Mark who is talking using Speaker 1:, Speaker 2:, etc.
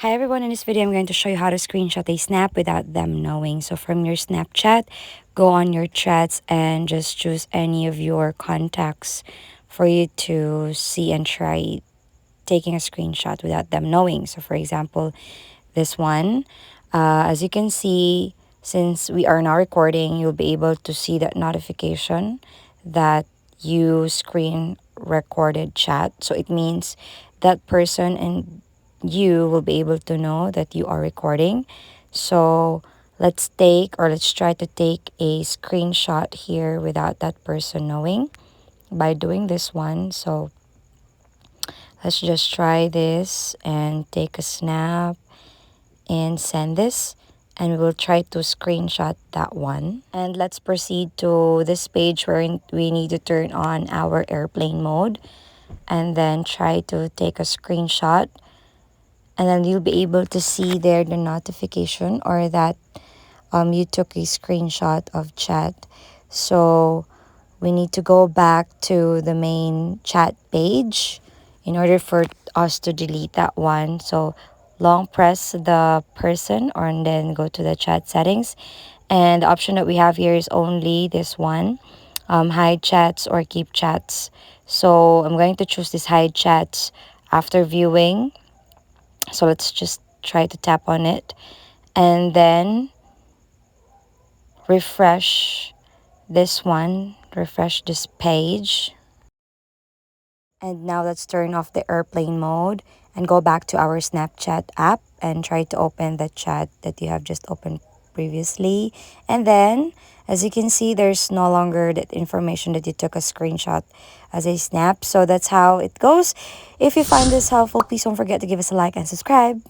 Speaker 1: Hi everyone, in this video I'm going to show you how to screenshot a snap without them knowing. So from your Snapchat, go on your chats and just choose any of your contacts for you to see and try taking a screenshot without them knowing. So for example, this one, as you can see, since we are now recording, you'll be able to see that notification that you screen recorded chat. So it means that person and you will be able to know that you are recording. So let's try to take a screenshot here without that person knowing by doing this one. So let's just try this and take a snap and send this, and we will try to screenshot that one. And let's proceed to this page where we need to turn on our airplane mode and then try to take a screenshot, and then you'll be able to see there the notification or that you took a screenshot of chat. So we need to go back to the main chat page in order for us to delete that one. So long press the person or and then go to the chat settings, and the option that we have here is only this one, hide chats or keep chats. So I'm going to choose this hide chats after viewing. So let's just try to tap on it and then refresh this one, refresh this page. And now let's turn off the airplane mode and go back to our Snapchat app and try to open the chat that you have just opened previously. And then, as you can see, there's no longer that information that you took a screenshot as a snap. So that's how it goes. If you find this helpful, please don't forget to give us a like and subscribe.